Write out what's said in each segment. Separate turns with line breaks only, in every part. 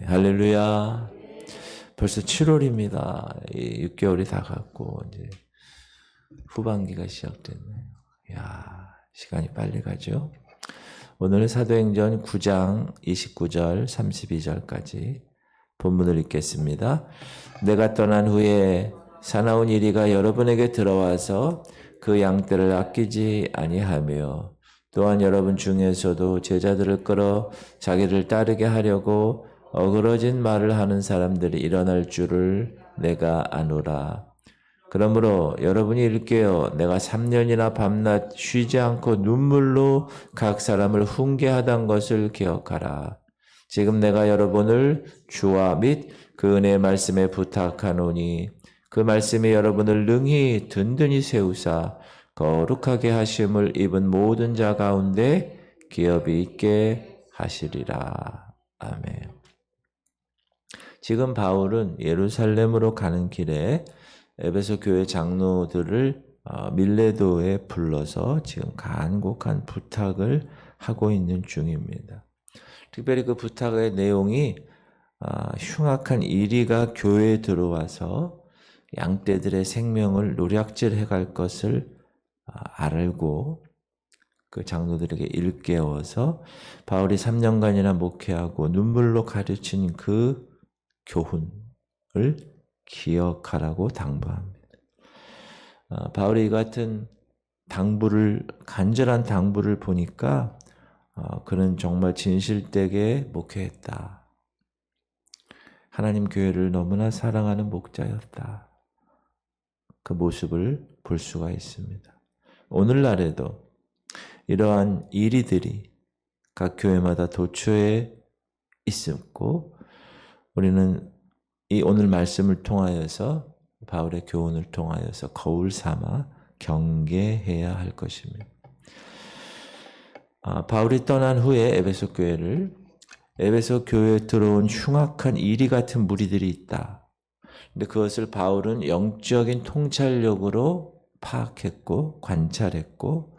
할렐루야. 벌써 7월입니다. 6개월이 다 갔고 이제 후반기가 시작됐네요. 야, 시간이 빨리 가죠. 오늘은 사도행전 9장 29절 32절까지 본문을 읽겠습니다. 내가 떠난 후에 사나운 이리가 여러분에게 들어와서 그 양떼를 아끼지 아니하며 또한 여러분 중에서도 제자들을 끌어 자기를 따르게 하려고 어그러진 말을 하는 사람들이 일어날 줄을 내가 아노라. 그러므로 여러분이 일깨어 내가 3년이나 밤낮 쉬지 않고 눈물로 각 사람을 훈계하던 것을 기억하라. 지금 내가 여러분을 주와 및 그 은혜의 말씀에 부탁하노니 그 말씀이 여러분을 능히 든든히 세우사 거룩하게 하심을 입은 모든 자 가운데 기업이 있게 하시리라. 아멘. 지금 바울은 예루살렘으로 가는 길에 에베소 교회 장로들을 밀레도에 불러서 지금 간곡한 부탁을 하고 있는 중입니다. 특별히 그 부탁의 내용이 흉악한 이리가 교회에 들어와서 양떼들의 생명을 노략질해 갈 것을 알고 그 장로들에게 일깨워서 바울이 3년간이나 목회하고 눈물로 가르친 그 교훈을 기억하라고 당부합니다. 바울이 이 같은 간절한 당부를 보니까 그는 정말 진실되게 목회했다. 하나님 교회를 너무나 사랑하는 목자였다. 그 모습을 볼 수가 있습니다. 오늘날에도 이러한 이리들이 각 교회마다 도처에 있었고 우리는 이 오늘 말씀을 통하여서 바울의 교훈을 통하여서 거울 삼아 경계해야 할 것입니다. 바울이 떠난 후에 에베소 교회에 들어온 흉악한 이리 같은 무리들이 있다. 근데 그것을 바울은 영적인 통찰력으로 파악했고 관찰했고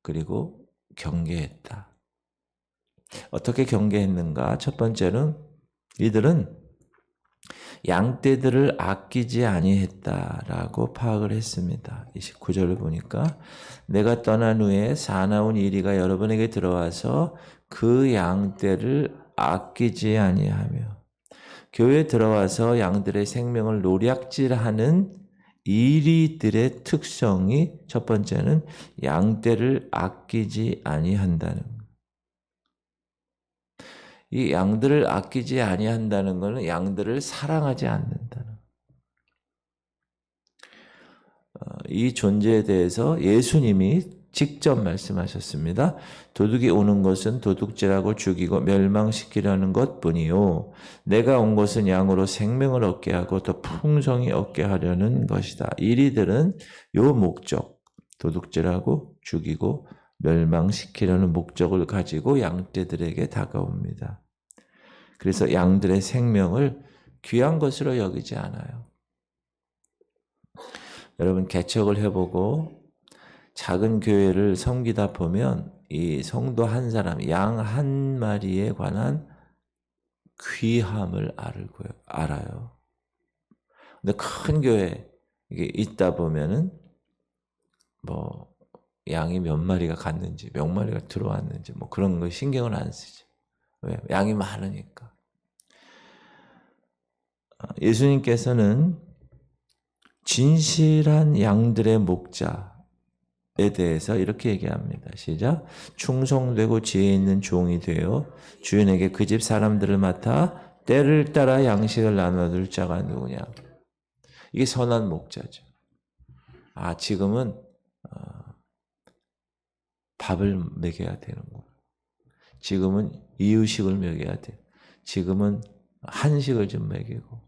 그리고 경계했다. 어떻게 경계했는가? 첫 번째는 이들은 양떼들을 아끼지 아니했다라고 파악을 했습니다. 29절을 보니까 내가 떠난 후에 사나운 이리가 여러분에게 들어와서 그 양떼를 아끼지 아니하며 교회에 들어와서 양들의 생명을 노략질하는 이리들의 특성이 첫 번째는 양떼를 아끼지 아니한다는 것. 이 양들을 아끼지 아니한다는 것은 양들을 사랑하지 않는다는 것. 이 존재에 대해서 예수님이 직접 말씀하셨습니다. 도둑이 오는 것은 도둑질하고 죽이고 멸망시키려는 것뿐이요 내가 온 것은 양으로 생명을 얻게 하고 더 풍성히 얻게 하려는 것이다. 이리들은 요 목적, 도둑질하고 죽이고 멸망시키려는 목적을 가지고 양떼들에게 다가옵니다. 그래서 양들의 생명을 귀한 것으로 여기지 않아요. 여러분 개척을 해보고 작은 교회를 섬기다 보면 이 성도 한 사람, 양 한 마리에 관한 귀함을 알아요. 근데 큰 교회 이게 있다 보면은 뭐 양이 몇 마리가 갔는지, 몇 마리가 들어왔는지 뭐 그런 거 신경을 안 쓰죠. 왜? 양이 많으니까. 예수님께서는 진실한 양들의 목자에 대해서 이렇게 얘기합니다. 시작. 충성되고 지혜 있는 종이 되어 주인에게 그 집 사람들을 맡아 때를 따라 양식을 나눠줄 자가 누구냐. 이게 선한 목자죠. 지금은 밥을 먹여야 되는 거야. 지금은 이유식을 먹여야 돼. 지금은 한식을 좀 먹이고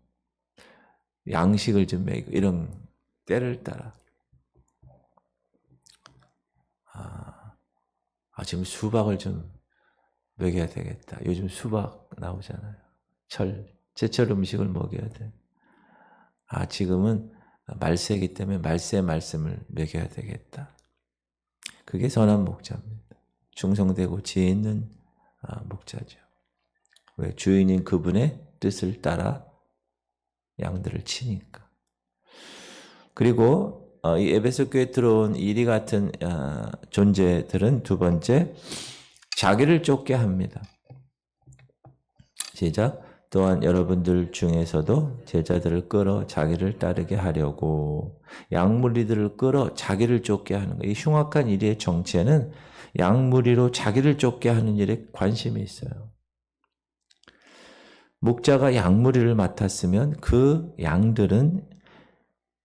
양식을 좀 먹이고 이런 때를 따라. 지금 수박을 좀 먹여야 되겠다. 요즘 수박 나오잖아요. 제철 음식을 먹여야 돼. 지금은 말세이기 때문에 말세의 말씀을 먹여야 되겠다. 그게 선한 목자입니다. 충성되고 지혜 있는 목자죠. 왜? 주인인 그분의 뜻을 따라 양들을 치니까. 그리고 이 에베소 교회에 들어온 이리 같은 존재들은 두 번째, 자기를 쫓게 합니다. 시작. 또한 여러분들 중에서도 제자들을 끌어 자기를 따르게 하려고 양무리들을 끌어 자기를 쫓게 하는 거예요. 이 흉악한 이리의 정체는 양무리로 자기를 쫓게 하는 일에 관심이 있어요. 목자가 양무리를 맡았으면 그 양들은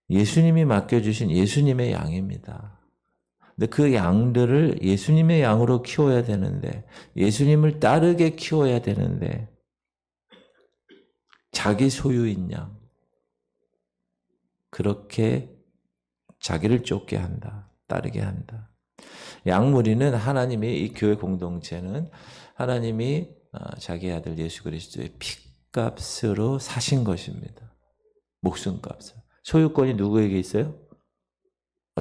예수님이 맡겨주신 예수님의 양입니다. 근데 그 양들을 예수님의 양으로 키워야 되는데, 예수님을 따르게 키워야 되는데, 자기 소유인 양, 그렇게 자기를 쫓게 한다, 따르게 한다. 양무리는 하나님의, 이 교회 공동체는 하나님이 자기 아들 예수 그리스도의 피값으로 사신 것입니다. 목숨값을. 소유권이 누구에게 있어요?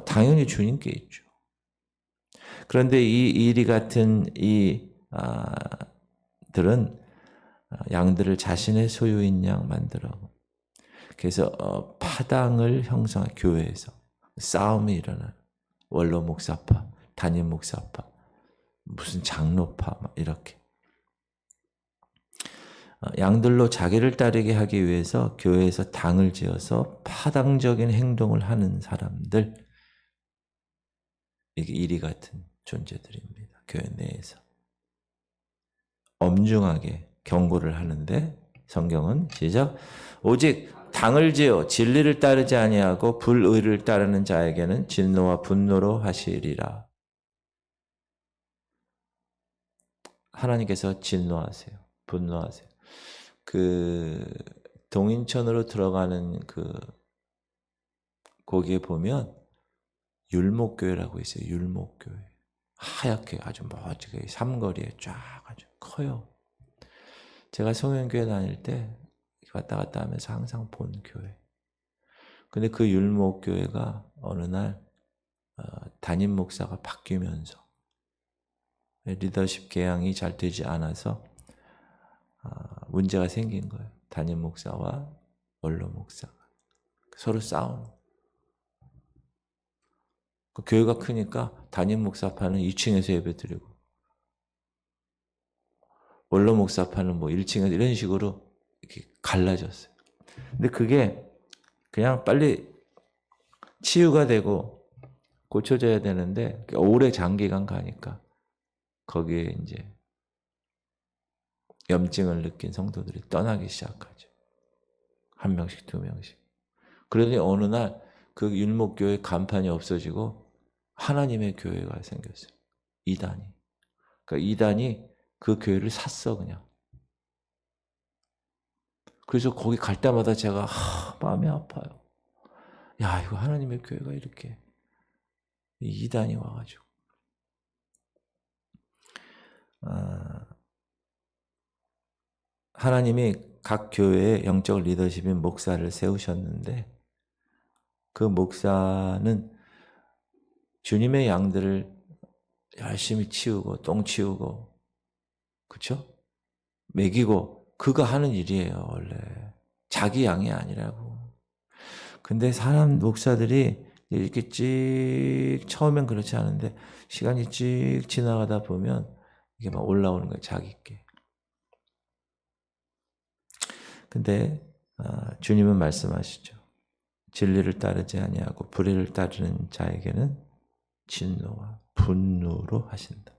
당연히 주님께 있죠. 그런데 이 이리 같은 들은 양들을 자신의 소유인 양 만들어. 그래서 파당을 형성한 교회에서 싸움이 일어나는 원로 목사파, 담임 목사파, 무슨 장로파 막 이렇게. 양들로 자기를 따르게 하기 위해서 교회에서 당을 지어서 파당적인 행동을 하는 사람들, 이게 이리 같은 존재들입니다. 교회 내에서. 엄중하게 경고를 하는데 성경은 시작. 오직 당을 지어 진리를 따르지 아니하고 불의를 따르는 자에게는 진노와 분노로 하시리라. 하나님께서 진노하세요. 분노하세요. 동인천으로 들어가는 거기에 보면 율목교회라고 있어요. 율목교회. 하얗게 아주 멋지게 삼거리에 쫙 아주 커요. 제가 성현교회 다닐 때 왔다 갔다 하면서 항상 본 교회. 근데 그 율목교회가 어느 날 담임 목사가 바뀌면서 리더십 개양이 잘 되지 않아서 문제가 생긴 거예요. 담임 목사와 원로 목사가 서로 싸우는. 그 교회가 크니까 담임 목사파는 2층에서 예배드리고 원로 목사파는 뭐 1층에서 이런 식으로 이렇게 갈라졌어요. 근데 그게 그냥 빨리 치유가 되고 고쳐져야 되는데 오래 장기간 가니까 거기에 이제 염증을 느낀 성도들이 떠나기 시작하죠. 한 명씩 두 명씩. 그러더니 어느 날 그 율목교회 간판이 없어지고 하나님의 교회가 생겼어요. 이단이. 그러니까 이단이 그 교회를 샀어 그냥. 그래서 거기 갈 때마다 제가 마음이 아파요. 야, 이거 하나님의 교회가 이렇게 이단이 와가지고. 하나님이 각 교회에 영적 리더십인 목사를 세우셨는데 그 목사는 주님의 양들을 열심히 치우고 똥 치우고 그렇죠? 먹이고 그가 하는 일이에요. 원래 자기 양이 아니라고. 근데 사람 목사들이 이렇게 찍 처음엔 그렇지 않은데 시간이 찍 지나가다 보면 이게 막 올라오는 거예요. 자기께. 근데 주님은 말씀하시죠. 진리를 따르지 아니하고 불의를 따르는 자에게는 진노와 분노로 하신다.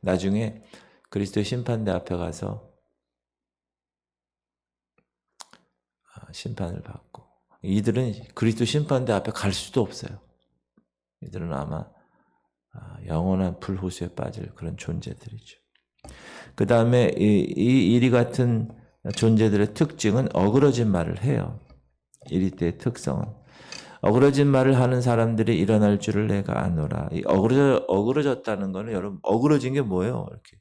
나중에 그리스도의 심판대 앞에 가서 심판을 받고 이들은 그리스도 심판대 앞에 갈 수도 없어요. 이들은 아마 영원한 불호수에 빠질 그런 존재들이죠. 그 다음에 이리 같은 존재들의 특징은 어그러진 말을 해요. 이리 때의 특성은 어그러진 말을 하는 사람들이 일어날 줄을 내가 아노라. 이 어그러졌다는 거는 여러분 어그러진 게 뭐예요? 이렇게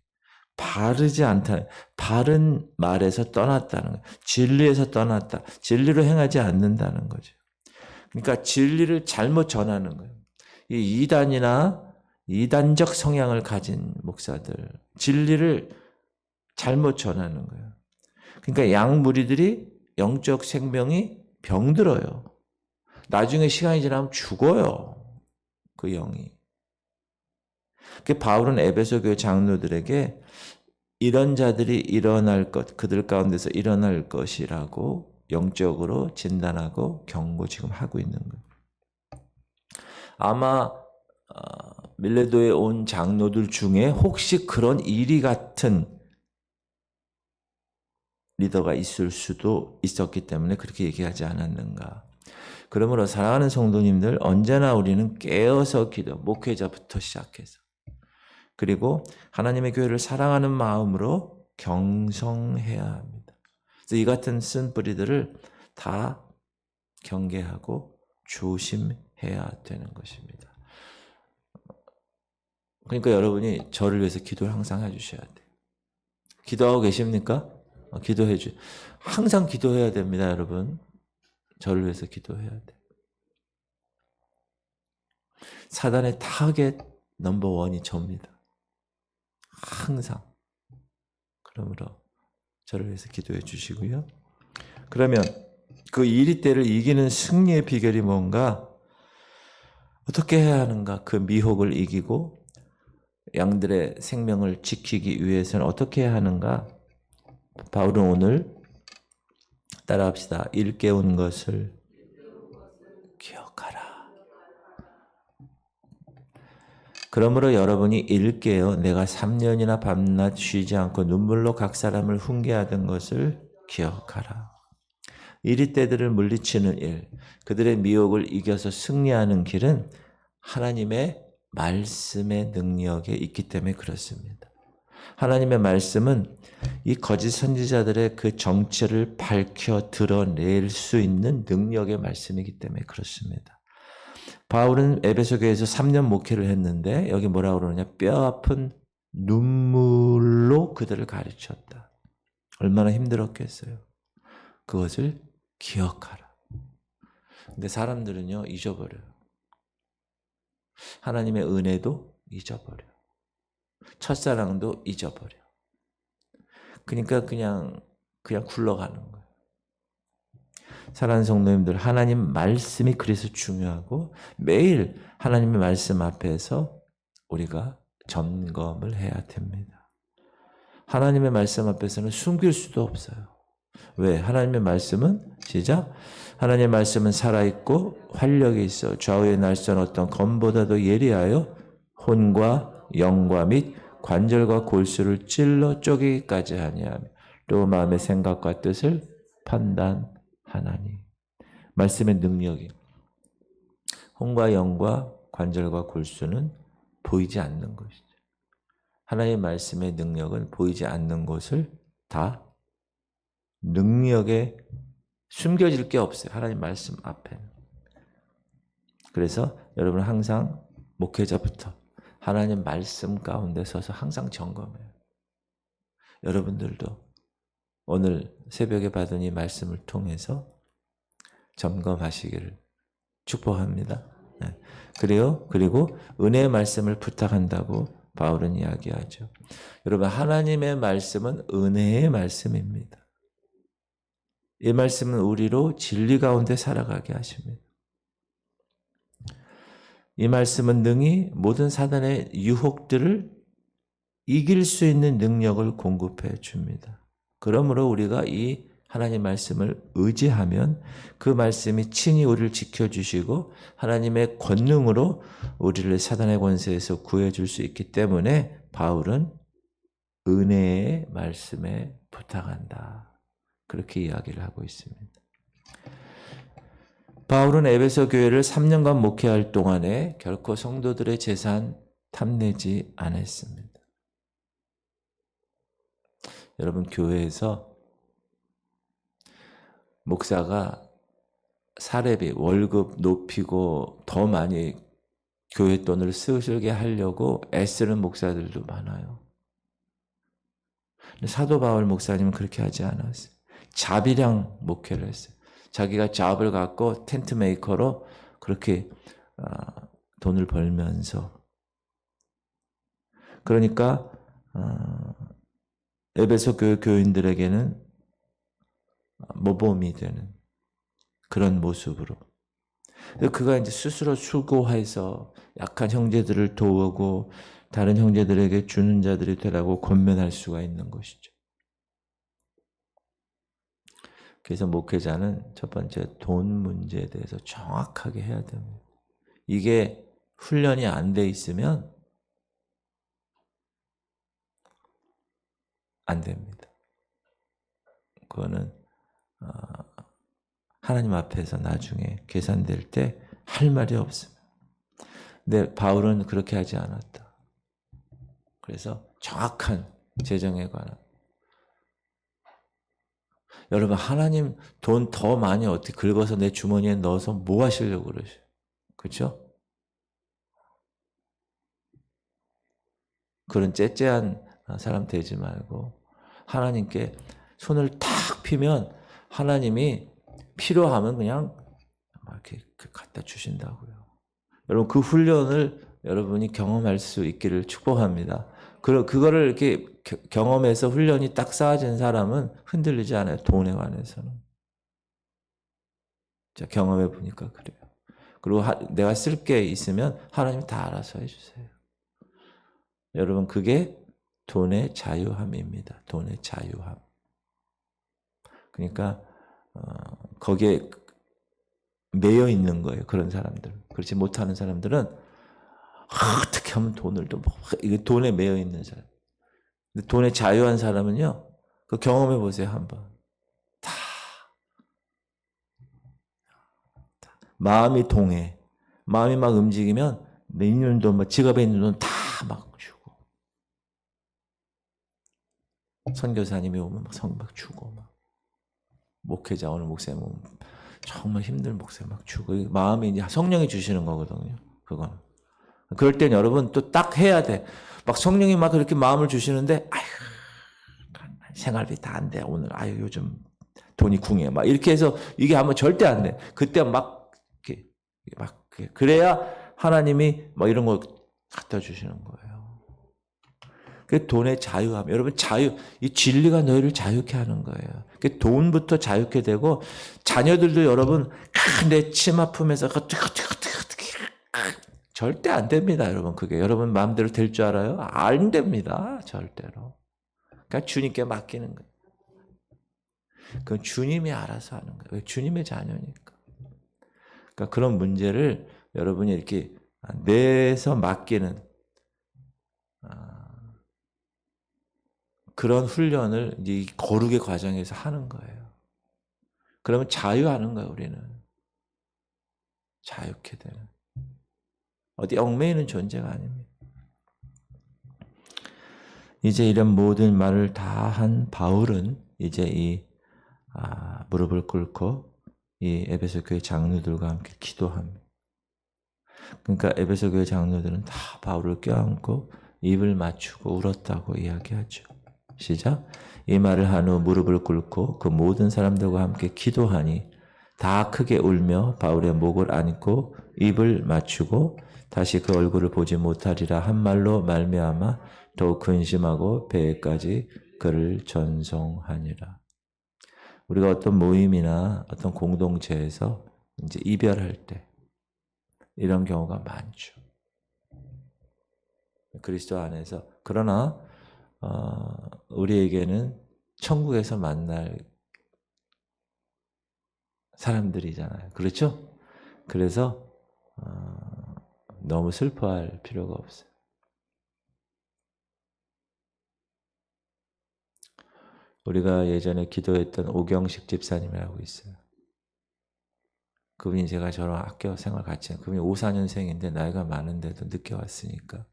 바르지 않다. 바른 말에서 떠났다는 거예요. 진리에서 떠났다. 진리로 행하지 않는다는 거죠. 그러니까 진리를 잘못 전하는 거예요. 이 이단이나 이단적 성향을 가진 목사들, 진리를 잘못 전하는 거예요. 그러니까 양 무리들이 영적 생명이 병들어요. 나중에 시간이 지나면 죽어요. 그 영이. 그 바울은 에베소 교회 장로들에게 이런 자들이 일어날 것, 그들 가운데서 일어날 것이라고 영적으로 진단하고 경고 지금 하고 있는 거예요. 아마 밀레도에 온 장로들 중에 혹시 그런 이리 같은 리더가 있을 수도 있었기 때문에 그렇게 얘기하지 않았는가. 그러므로 사랑하는 성도님들, 언제나 우리는 깨어서 기도, 목회자부터 시작해서 그리고 하나님의 교회를 사랑하는 마음으로 경성해야 합니다. 그래서 이 같은 쓴뿌리들을 다 경계하고 조심해야 되는 것입니다. 그러니까 여러분이 저를 위해서 기도를 항상 해주셔야 돼요. 기도하고 계십니까? 기도해 주. 항상 기도해야 됩니다, 여러분. 저를 위해서 기도해야 돼요. 사단의 타겟 넘버 원이 접니다. 항상. 그러므로 저를 위해서 기도해 주시고요. 그러면 그 이리 때를 이기는 승리의 비결이 뭔가? 어떻게 해야 하는가? 그 미혹을 이기고 양들의 생명을 지키기 위해서는 어떻게 해야 하는가? 바울은 오늘 따라합시다. 일깨운 것을 기억하라. 그러므로 여러분이 일깨어 내가 3년이나 밤낮 쉬지 않고 눈물로 각 사람을 훈계하던 것을 기억하라. 이리 때들을 물리치는 일, 그들의 미혹을 이겨서 승리하는 길은 하나님의 말씀의 능력에 있기 때문에 그렇습니다. 하나님의 말씀은 이 거짓 선지자들의 그 정체를 밝혀 드러낼 수 있는 능력의 말씀이기 때문에 그렇습니다. 바울은 에베소 교회에서 3년 목회를 했는데 여기 뭐라고 그러느냐? 뼈아픈 눈물로 그들을 가르쳤다. 얼마나 힘들었겠어요. 그것을 기억하라. 근데 사람들은요, 잊어버려요. 하나님의 은혜도 잊어버려. 첫사랑도 잊어버려. 그러니까 그냥 굴러가는 거예요. 사랑하는 성도님들, 하나님 말씀이 그래서 중요하고 매일 하나님의 말씀 앞에서 우리가 점검을 해야 됩니다. 하나님의 말씀 앞에서는 숨길 수도 없어요. 왜? 하나님의 말씀은 시작. 하나님의 말씀은 살아있고 활력이 있어 좌우의 날선 어떤 검보다도 예리하여 혼과 영과 및 관절과 골수를 찔러 쪼개기까지 하니하며 또 마음의 생각과 뜻을 판단하나니. 말씀의 능력이 혼과 영과 관절과 골수는 보이지 않는 것이죠. 하나님의 말씀의 능력은 보이지 않는 것을 다 능력에 숨겨질 게 없어요. 하나님 말씀 앞에는. 그래서 여러분 항상 목회자부터 하나님 말씀 가운데 서서 항상 점검해요. 여러분들도 오늘 새벽에 받은 이 말씀을 통해서 점검하시기를 축복합니다. 네. 그리고 은혜의 말씀을 부탁한다고 바울은 이야기하죠. 여러분 하나님의 말씀은 은혜의 말씀입니다. 이 말씀은 우리로 진리 가운데 살아가게 하십니다. 이 말씀은 능히 모든 사단의 유혹들을 이길 수 있는 능력을 공급해 줍니다. 그러므로 우리가 이 하나님 말씀을 의지하면 그 말씀이 친히 우리를 지켜주시고 하나님의 권능으로 우리를 사단의 권세에서 구해줄 수 있기 때문에 바울은 은혜의 말씀에 부탁한다. 그렇게 이야기를 하고 있습니다. 바울은 에베소 교회를 3년간 목회할 동안에 결코 성도들의 재산 탐내지 않았습니다. 여러분 교회에서 목사가 사례비, 월급 높이고 더 많이 교회 돈을 쓰게 하려고 애쓰는 목사들도 많아요. 사도 바울 목사님은 그렇게 하지 않았어요. 자비량 목회를 했어요. 자기가 잡을 갖고 텐트 메이커로 그렇게 돈을 벌면서 그러니까 에베소 교회 교인들에게는 모범이 되는 그런 모습으로. 그가 이제 스스로 수고해서 약한 형제들을 도우고 다른 형제들에게 주는 자들이 되라고 권면할 수가 있는 것이죠. 그래서 목회자는 첫 번째 돈 문제에 대해서 정확하게 해야 됩니다. 이게 훈련이 안 돼 있으면 안 됩니다. 그거는 하나님 앞에서 나중에 계산될 때 할 말이 없습니다. 근데 바울은 그렇게 하지 않았다. 그래서 정확한 재정에 관한. 여러분, 하나님 돈 더 많이 어떻게 긁어서 내 주머니에 넣어서 뭐 하시려고 그러셔? 그렇죠? 그런 째째한 사람 되지 말고 하나님께 손을 탁 피면 하나님이 필요하면 그냥 이렇게 갖다 주신다고요. 여러분, 그 훈련을 여러분이 경험할 수 있기를 축복합니다. 그거를 이렇게 경험해서 훈련이 딱 쌓아진 사람은 흔들리지 않아요. 돈에 관해서는. 자, 경험해 보니까 그래요. 그리고 내가 쓸 게 있으면 하나님이 다 알아서 해주세요. 여러분, 그게 돈의 자유함입니다. 돈의 자유함. 그러니까 거기에 매여 있는 거예요. 그런 사람들. 그렇지 못하는 사람들은 어떻게 하면 돈을 또 이게 돈에 매여 있는 사람. 근데 돈에 자유한 사람은요. 그 경험해 보세요, 한번. 다 마음이 동해. 마음이 막 움직이면 내 있는 돈, 막 지갑에 있는 돈 다 막 주고. 선교사님이 오면 막 주고 막. 목회자 오늘 목사님 오면 정말 힘든 목사님 막 주고. 마음이 이제 성령이 주시는 거거든요. 그건. 그럴 땐 여러분 또 딱 해야 돼. 막 성령이 막 그렇게 마음을 주시는데 아휴 생활비 다 안 돼. 오늘 아유 요즘 돈이 궁해. 막 이렇게 해서 이게 하면 절대 안 돼. 그때 막 이렇게 막 그래야 하나님이 뭐 이런 거 갖다 주시는 거예요. 그 돈의 자유함. 여러분 자유, 이 진리가 너희를 자유케 하는 거예요. 그 돈부터 자유케 되고 자녀들도 여러분 내 치마 품에서 절대 안 됩니다, 여러분. 그게 여러분 마음대로 될 줄 알아요? 안 됩니다, 절대로. 그러니까 주님께 맡기는 거예요. 그건 주님이 알아서 하는 거예요. 주님의 자녀니까. 그러니까 그런 문제를 여러분이 이렇게 내서 맡기는 그런 훈련을 이 거룩의 과정에서 하는 거예요. 그러면 자유하는 거예요, 우리는. 자유케 되는. 어디 얽매이는 존재가 아닙니다. 이제 이런 모든 말을 다 한 바울은 이제 이 무릎을 꿇고 이 에베소 교회 장로들과 함께 기도합니다. 그러니까 에베소 교회 장로들은 다 바울을 껴안고 입을 맞추고 울었다고 이야기하죠. 시작. 이 말을 한 후 무릎을 꿇고 그 모든 사람들과 함께 기도하니 다 크게 울며 바울의 목을 안고 입을 맞추고 다시 그 얼굴을 보지 못하리라 한 말로 말미암아 더욱 근심하고 배에까지 그를 전송하니라. 우리가 어떤 모임이나 어떤 공동체에서 이제 이별할 때 이런 경우가 많죠. 그리스도 안에서. 그러나 우리에게는 천국에서 만날 사람들이잖아요. 그렇죠? 그래서 너무 슬퍼할 필요가 없어요. 우리가 예전에 기도했던 오경식 집사님이라고 있어요. 그분이 제가 저랑 학교 생활 같이 한 그분이 54년생인데 나이가 많은데도 늦게 왔으니까.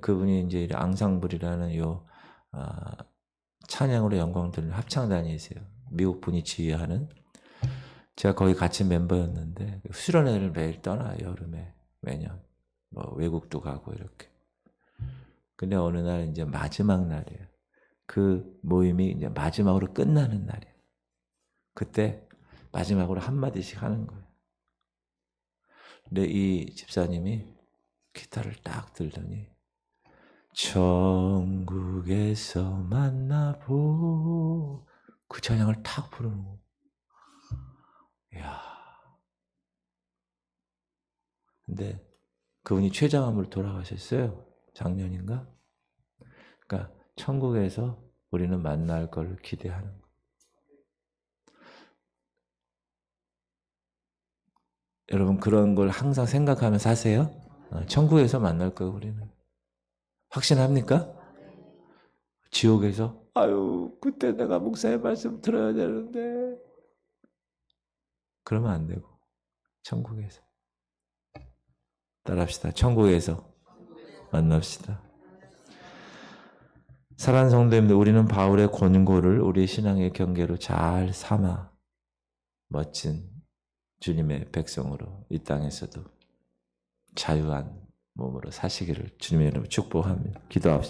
그분이 이제 앙상블이라는 찬양으로 영광 드리는 합창단이세요. 미국 분이 지휘하는. 제가 거기 같이 멤버였는데 수련회를 매일 떠나요. 여름에 매년 뭐 외국도 가고 이렇게. 근데 어느 날 이제 마지막 날이에요. 그 모임이 이제 마지막으로 끝나는 날이에요. 그때 마지막으로 한마디씩 하는 거예요. 근데 이 집사님이 기타를 딱 들더니 천국에서 만나보 그 찬양을 탁 부르는 거예요. 이야. 근데 그분이 췌장암으로 돌아가셨어요. 작년인가? 그러니까 천국에서 우리는 만날 걸 기대하는 거예요. 여러분 그런 걸 항상 생각하면서 사세요. 천국에서 만날 거예요, 우리는. 확신합니까? 지옥에서 아유 그때 내가 목사의 말씀 들어야 되는데 그러면 안 되고 천국에서 따라합시다. 천국에서 만납시다. 사랑하는 성도님들, 우리는 바울의 권고를 우리의 신앙의 경계로 잘 삼아 멋진 주님의 백성으로 이 땅에서도 자유한 몸으로 사시기를 주님의 이름으로 축복합니다. 기도합시다.